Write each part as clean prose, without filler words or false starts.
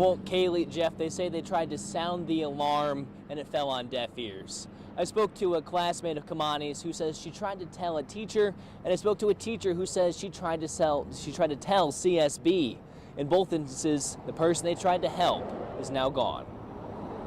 Well, Kaylee, Jeff, they say they tried to sound the alarm and it fell on deaf ears. I spoke to a classmate of Keimani's who says she tried to tell a teacher, and I spoke to a teacher who says she tried to tell CSB. In both instances, the person they tried to help is now gone.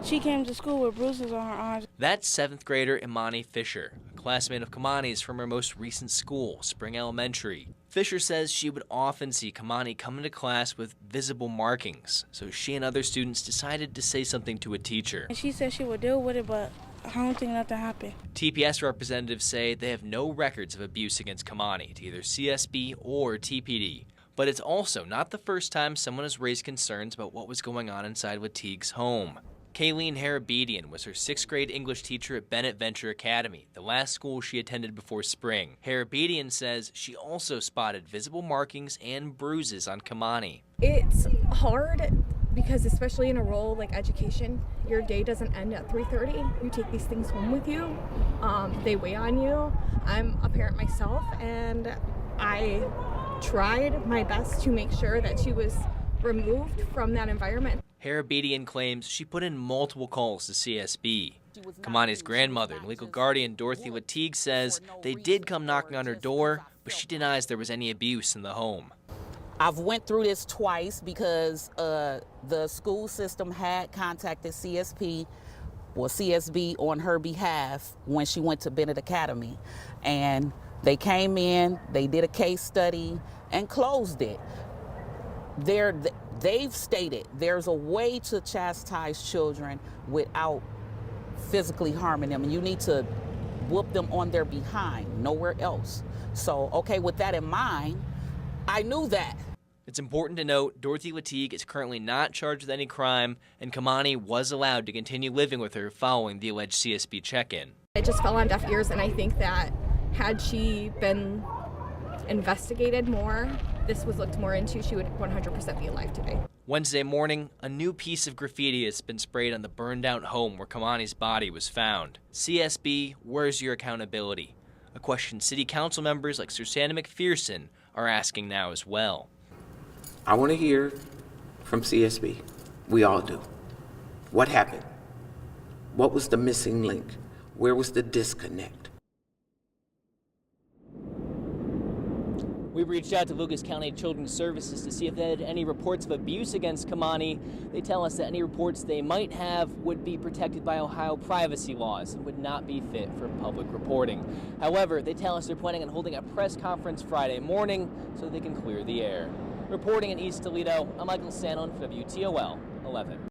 She came to school with bruises on her arms. That's 7th grader Keimani Fisher, a classmate of Keimani's from her most recent school, Spring Elementary. Fisher says she would often see Keimani come into class with visible markings, so she and other students decided to say something to a teacher. And she said she would deal with it, but I don't think nothing happened. TPS representatives say they have no records of abuse against Keimani to either CSB or TPD. But it's also not the first time someone has raised concerns about what was going on inside Latigue's home. Kayleen Harabedian was her 6th grade English teacher at Bennett Venture Academy, the last school she attended before spring. Harabedian says she also spotted visible markings and bruises on Keimani. It's hard because, especially in a role like education, your day doesn't end at 3:30. You take these things home with you. They weigh on you. I'm a parent myself, and I tried my best to make sure that she was removed from that environment. Harabedian claims she put in multiple calls to CSB. Keimani's grandmother and legal guardian Dorothy Latigue says they did come knocking on her door, but she denies there was any abuse in the home. I've went through this twice because the school system had contacted CSB on her behalf when she went to Bennett Academy. And they came in, they did a case study and closed it. They've stated there's a way to chastise children without physically harming them, and you need to whoop them on their behind, nowhere else. So, okay, with that in mind, I knew that. It's important to note Dorothy Latigue is currently not charged with any crime, and Keimani was allowed to continue living with her following the alleged CSB check-in. It just fell on deaf ears, and I think that had she been investigated more, this was looked more into, she would 100% be alive today. Wednesday morning, a new piece of graffiti has been sprayed on the burned-out home where Keimani's body was found. CSB, where's your accountability? A question city council members like Susanna McPherson are asking now as well. I want to hear from CSB. We all do. What happened? What was the missing link? Where was the disconnect? We reached out to Lucas County Children's Services to see if they had any reports of abuse against Keimani. They tell us that any reports they might have would be protected by Ohio privacy laws and would not be fit for public reporting. However, they tell us they're planning on holding a press conference Friday morning so they can clear the air. Reporting in East Toledo, I'm Michael Sanon for WTOL 11.